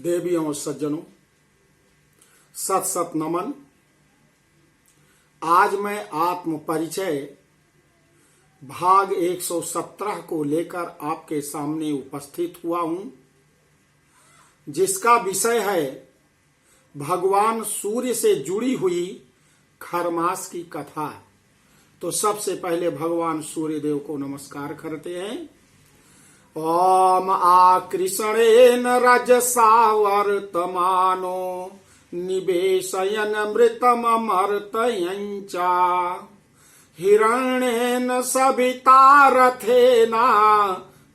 देवियों और सज्जनों, सत सत नमन। आज मैं आत्म परिचय भाग 117 को लेकर आपके सामने उपस्थित हुआ हूं, जिसका विषय है भगवान सूर्य से जुड़ी हुई खरमास की कथा। तो सबसे पहले भगवान सूर्यदेव को नमस्कार करते हैं। ओम आकृष्णेन रजसा वर्तमानो निवेशयन मृतमर्तयं च हिरण्येन सविता रथेना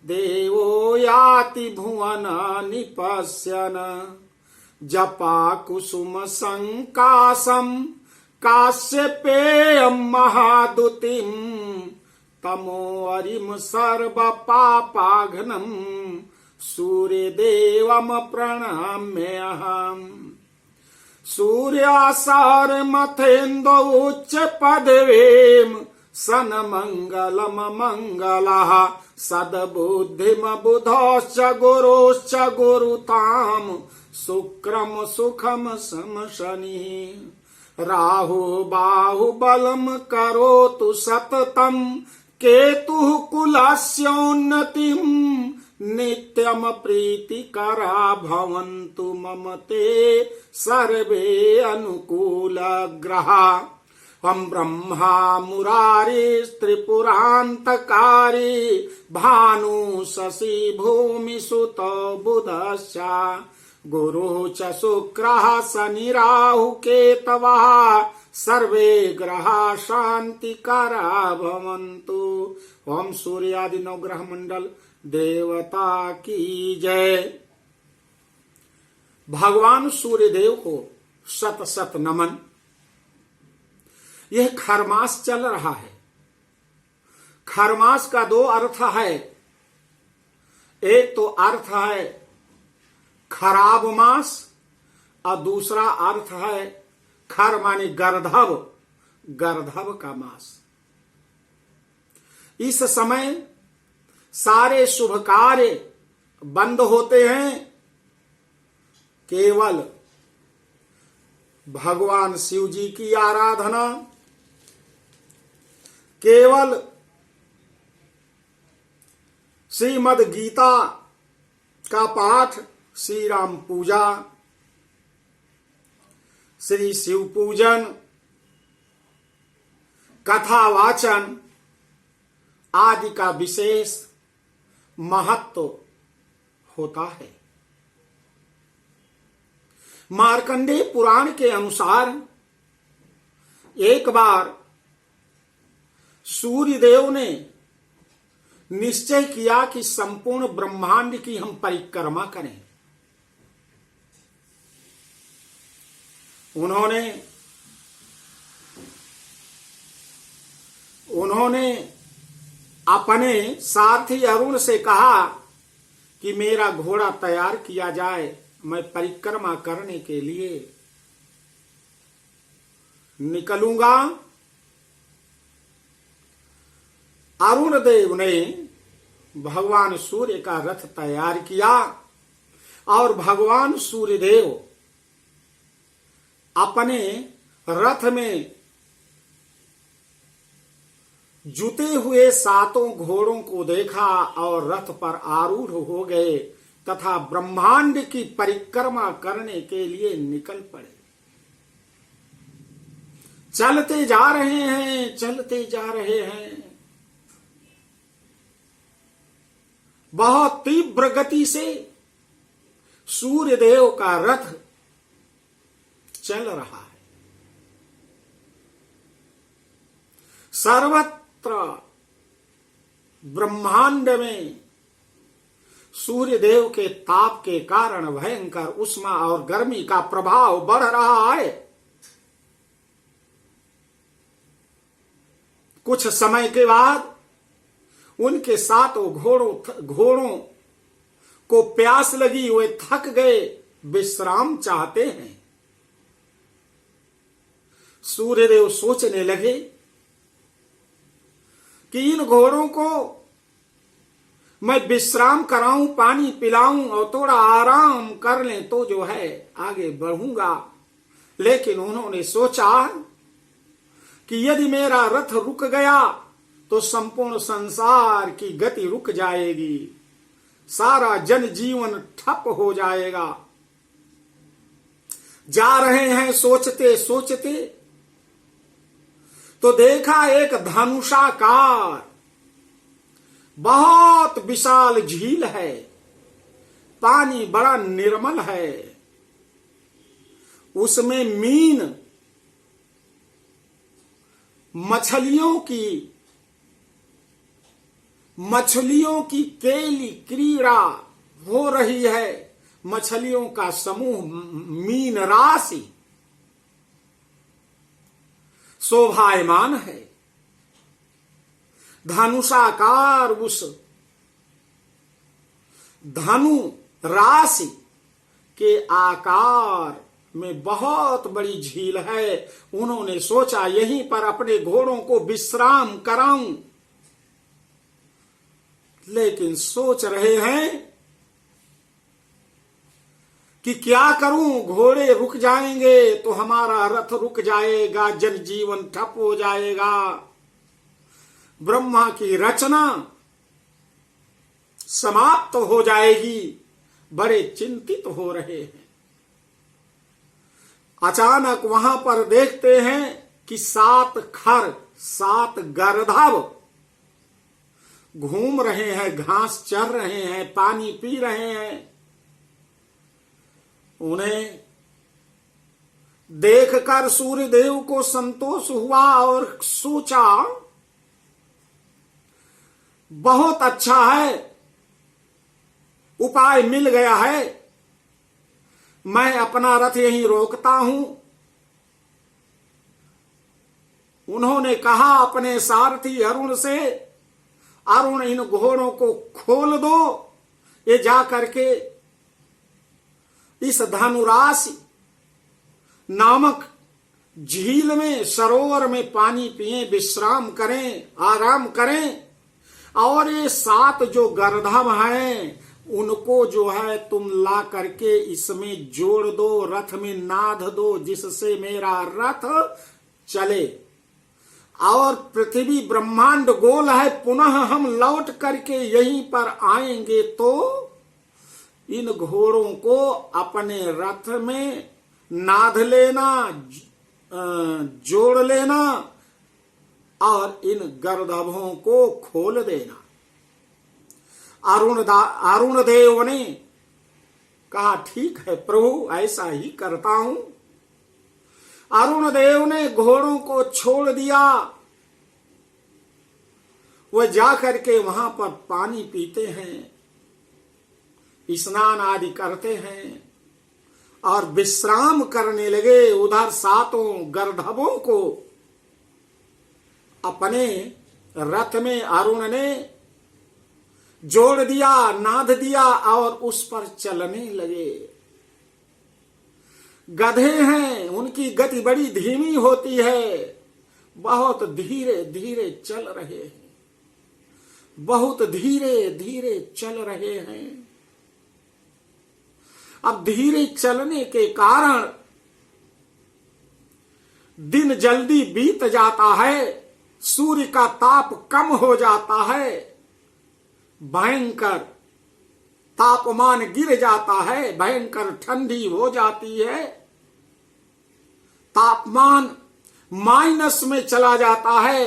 देवो याति भुवन निपश्यन् जपा कुसुम संकाशम काश्यपेयं महादुतिं तमो अरिम सर्व पापाघ्नं सूर्यदेवं प्रणम्यहम्। सूर्यासर मथेन्दौ उच्च पदवीं सन्मंगलम मंगलः सद्बुद्धिम बुधश्च गुरुश्च गुरुतां शुक्रम सुखम समशनिः। राहु बाहुबलं करोतु सततं केतुः कुलस्योन्नतिं नित्यं प्रीतिकरा भवन्तु मम ते सर्वे अनुकूलग्रहा। हम ब्रह्मा मुरारी त्रिपुरान्तकारी भानु शशि भूमि सुत बुधश्च गुरु च शुक्रः शनि राहु केतवः सर्वे ग्रहा शांतिकरा भवन्तु। ओम सूर्यादि नवग्रह मंडल देवता की जय। भगवान सूर्यदेव को शत शत नमन। यह खरमास चल रहा है। खरमास का दो अर्थ है। एक तो अर्थ है खराब मास और दूसरा अर्थ है खर माने गर्धव, गर्धव का मास। इस समय सारे शुभ कार्य बंद होते हैं, केवल भगवान शिव जी की आराधना, केवल श्रीमद् गीता का पाठ, श्री राम पूजा, श्री शिव पूजन, कथा वाचन आदि का विशेष महत्व होता है। मार्कंडेय पुराण के अनुसार एक बार सूर्यदेव ने निश्चय किया कि संपूर्ण ब्रह्मांड की हम परिक्रमा करें। उन्होंने अपने सारथी अरुण से कहा कि मेरा घोड़ा तैयार किया जाए, मैं परिक्रमा करने के लिए निकलूंगा। अरुण देव ने भगवान सूर्य का रथ तैयार किया और भगवान सूर्यदेव अपने रथ में जुते हुए सातों घोड़ों को देखा और रथ पर आरूढ़ हो गए तथा ब्रह्मांड की परिक्रमा करने के लिए निकल पड़े। चलते जा रहे हैं, चलते जा रहे हैं। बहुत तीव्र गति से सूर्यदेव का रथ चल रहा है। सर्वत्र ब्रह्मांड में सूर्यदेव के ताप के कारण भयंकर उष्मा और गर्मी का प्रभाव बढ़ रहा है। कुछ समय के बाद उनके सातों घोड़ों को प्यास लगी, वे थक गए, विश्राम चाहते हैं। सूर्यदेव सोचने लगे कि इन घोड़ों को मैं विश्राम कराऊं, पानी पिलाऊं और थोड़ा आराम कर लें तो जो है आगे बढ़ूंगा। लेकिन उन्होंने सोचा कि यदि मेरा रथ रुक गया तो संपूर्ण संसार की गति रुक जाएगी, सारा जनजीवन ठप हो जाएगा। जा रहे हैं सोचते सोचते तो देखा एक धनुषाकार बहुत विशाल झील है, पानी बड़ा निर्मल है, उसमें मीन मछलियों की केली क्रीड़ा हो रही है। मछलियों का समूह, मीन राशि शोभायमान है। धनुषाकार उस धनु राशि के आकार में बहुत बड़ी झील है। उन्होंने सोचा यहीं पर अपने घोड़ों को विश्राम कराऊं, लेकिन सोच रहे हैं कि क्या करूं, घोड़े रुक जाएंगे तो हमारा रथ रुक जाएगा, जनजीवन ठप हो जाएगा, ब्रह्मा की रचना समाप्त हो जाएगी। बड़े चिंतित हो रहे हैं। अचानक वहां पर देखते हैं कि 7 खर, 7 गरधव घूम रहे हैं, घास चर रहे हैं, पानी पी रहे हैं। उन्हें देखकर सूर्यदेव को संतोष हुआ और सोचा बहुत अच्छा है, उपाय मिल गया है, मैं अपना रथ यहीं रोकता हूं। उन्होंने कहा अपने सारथी अरुण से, अरुण इन घोड़ों को खोल दो, ये जा करके इस धनुराशि नामक झील में, सरोवर में पानी पिए, विश्राम करें, आराम करें। और ये 7 जो गरधम हैं उनको जो है तुम ला करके इसमें जोड़ दो, रथ में नाद दो, जिससे मेरा रथ चले। और पृथ्वी ब्रह्मांड गोल है, पुनः हम लौट करके यहीं पर आएंगे तो इन घोड़ों को अपने रथ में नाद लेना, जोड़ लेना और इन गरधवों को खोल देना। अरुण देव ने कहा ठीक है प्रभु, ऐसा ही करता हूं। अरुण देव ने घोड़ों को छोड़ दिया। वह जाकर के वहां पर पानी पीते हैं, स्नान आदि करते हैं और विश्राम करने लगे। उधर 7 गरधवों को अपने रथ में अरुण ने जोड़ दिया, नाद दिया और उस पर चलने लगे। गधे हैं, उनकी गति बड़ी धीमी होती है, बहुत धीरे धीरे चल रहे हैं, बहुत धीरे धीरे चल रहे हैं। अब धीरे चलने के कारण दिन जल्दी बीत जाता है, सूर्य का ताप कम हो जाता है, भयंकर तापमान गिर जाता है, भयंकर ठंडी हो जाती है, तापमान माइनस में चला जाता है,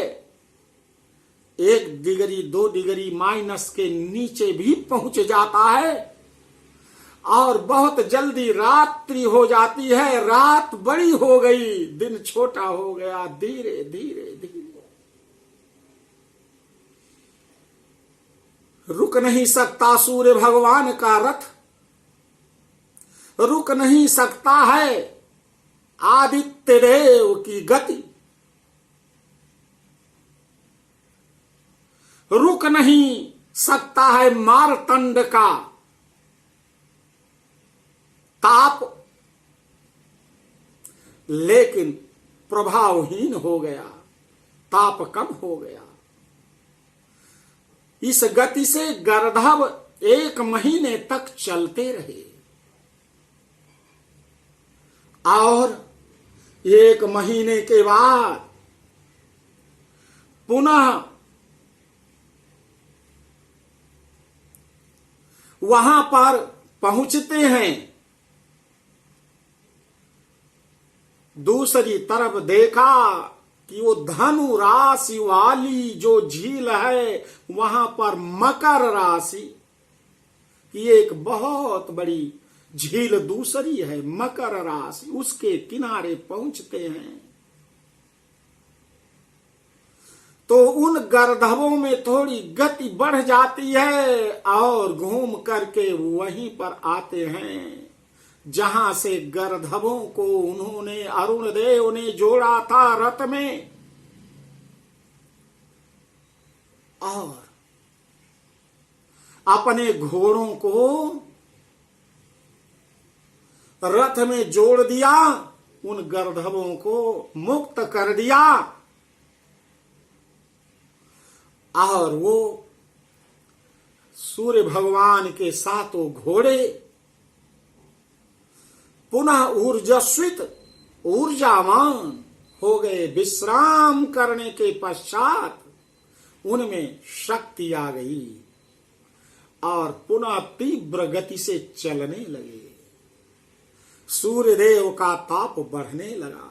1 डिग्री 2 डिग्री माइनस के नीचे भी पहुंच जाता है और बहुत जल्दी रात्रि हो जाती है। रात बड़ी हो गई, दिन छोटा हो गया। धीरे धीरे धीरे रुक नहीं सकता सूर्य भगवान का रथ, रुक नहीं सकता है आदित्य देव की गति, रुक नहीं सकता है मारतंड का ताप, लेकिन प्रभावहीन हो गया, ताप कम हो गया। इस गति से गर्दभ 1 महीने तक चलते रहे और 1 महीने के बाद पुनः वहां पर पहुंचते हैं। दूसरी तरफ देखा कि वो धनु राशि वाली जो झील है वहां पर मकर राशि की एक बहुत बड़ी झील दूसरी है, मकर राशि, उसके किनारे पहुंचते हैं तो उन गर्दभों में थोड़ी गति बढ़ जाती है और घूम करके वहीं पर आते हैं जहां से गर्दभों को उन्होंने अरुणदेव ने जोड़ा था रथ में, और अपने घोड़ों को रथ में जोड़ दिया, उन गर्दभों को मुक्त कर दिया और वो सूर्य भगवान के सातों घोड़े पुनः ऊर्जस्वित ऊर्जावान हो गए। विश्राम करने के पश्चात उनमें शक्ति आ गई और पुनः तीव्र गति से चलने लगे। सूर्यदेव का ताप बढ़ने लगा।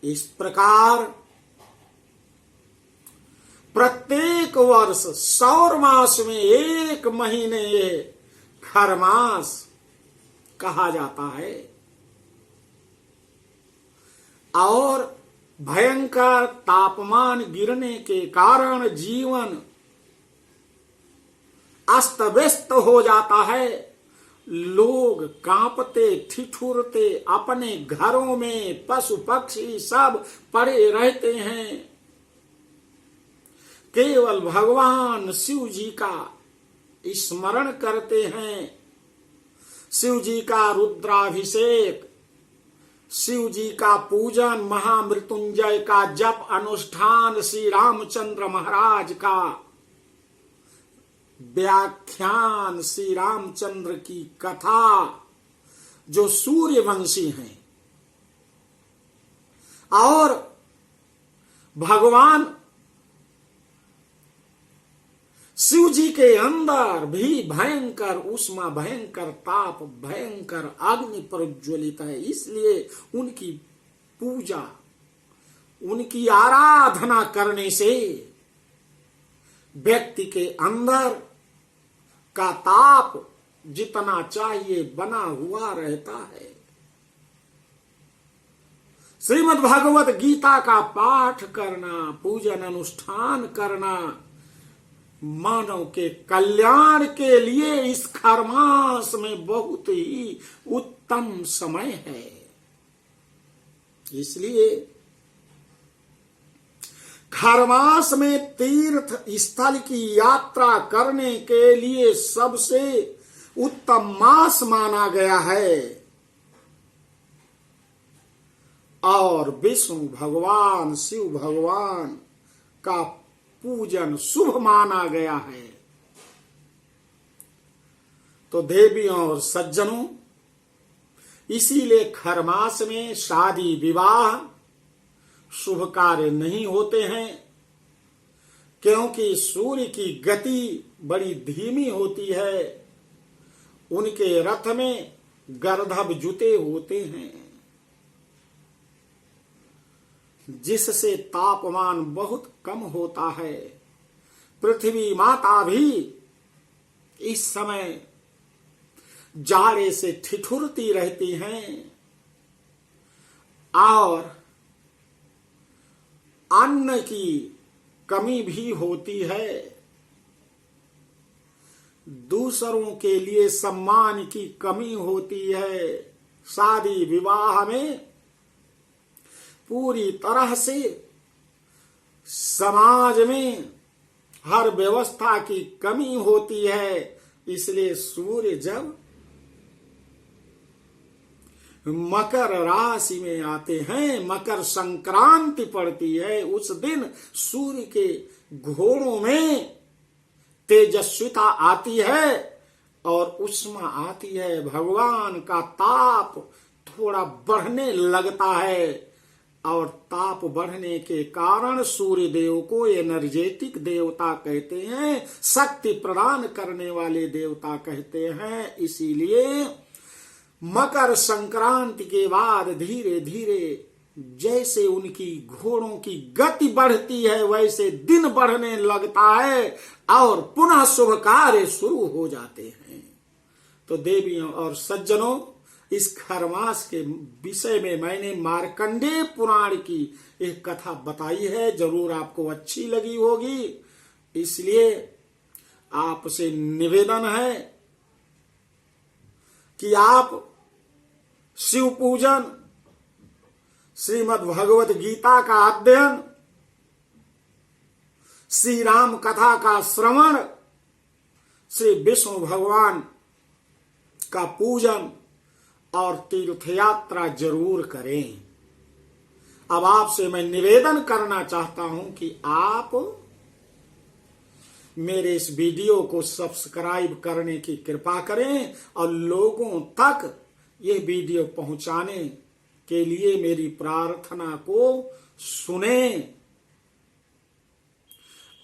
इस प्रकार प्रत्येक वर्ष सौर मास में 1 महीने ये खरमास कहा जाता है और भयंकर तापमान गिरने के कारण जीवन अस्त व्यस्त हो जाता है। लोग कांपते ठिठुरते अपने घरों में, पशु पक्षी सब पड़े रहते हैं, केवल भगवान शिव जी का स्मरण करते हैं। शिव जी का रुद्राभिषेक, शिव जी का पूजन, महामृत्युंजय का जप अनुष्ठान, श्री रामचंद्र महाराज का व्याख्यान, श्री रामचंद्र की कथा जो सूर्यवंशी हैं, और भगवान शिव जी के अंदर भी भयंकर उष्मा, भयंकर ताप, भयंकर अग्नि प्रज्वलित है। इसलिए उनकी पूजा, उनकी आराधना करने से व्यक्ति के अंदर का ताप जितना चाहिए बना हुआ रहता है। श्रीमद् भागवत गीता का पाठ करना, पूजन अनुष्ठान करना मानव के कल्याण के लिए इस खरमास में बहुत ही उत्तम समय है। इसलिए खरमास में तीर्थ स्थल की यात्रा करने के लिए सबसे उत्तम मास माना गया है और विष्णु भगवान, शिव भगवान का पूजन शुभ माना गया है। तो देवियों और सज्जनों, इसीलिए खरमास में शादी विवाह शुभ कार्य नहीं होते हैं, क्योंकि सूर्य की गति बड़ी धीमी होती है। उनके रथ में गर्दभ जुते होते हैं, जिससे तापमान बहुत कम होता है। पृथ्वी माता भी इस समय जाड़े से ठिठुरती रहती हैं और अन्न की कमी भी होती है। दूसरों के लिए सम्मान की कमी होती है। शादी विवाह में पूरी तरह से समाज में हर व्यवस्था की कमी होती है। इसलिए सूर्य जब मकर राशि में आते हैं, मकर संक्रांति पड़ती है, उस दिन सूर्य के घोड़ों में तेजस्विता आती है और उष्मा आती है, भगवान का ताप थोड़ा बढ़ने लगता है और ताप बढ़ने के कारण सूर्य देव को एनर्जेटिक देवता कहते हैं, शक्ति प्रदान करने वाले देवता कहते हैं। इसीलिए मकर संक्रांति के बाद धीरे धीरे जैसे उनकी घोड़ों की गति बढ़ती है वैसे दिन बढ़ने लगता है और पुनः शुभ कार्य शुरू हो जाते हैं। तो देवियों और सज्जनों, इस खरमास के विषय में मैंने मार्कंडेय पुराण की एक कथा बताई है, जरूर आपको अच्छी लगी होगी। इसलिए आपसे निवेदन है कि आप शिव पूजन, श्रीमद् भगवत गीता का अध्ययन, श्री राम कथा का श्रवण, श्री विष्णु भगवान का पूजन और तीर्थ यात्रा जरूर करें। अब आपसे मैं निवेदन करना चाहता हूं कि आप मेरे इस वीडियो को सब्सक्राइब करने की कृपा करें और लोगों तक ये वीडियो पहुंचाने के लिए मेरी प्रार्थना को सुनें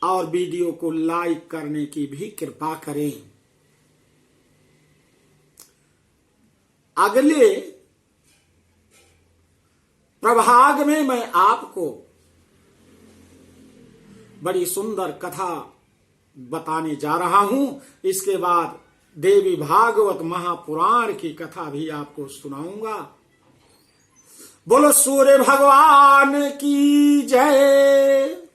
और वीडियो को लाइक करने की भी कृपा करें। अगले प्रभाग में मैं आपको बड़ी सुंदर कथा बताने जा रहा हूं। इसके बाद देवी भागवत महापुराण की कथा भी आपको सुनाऊंगा। बोलो सूर्य भगवान की जय।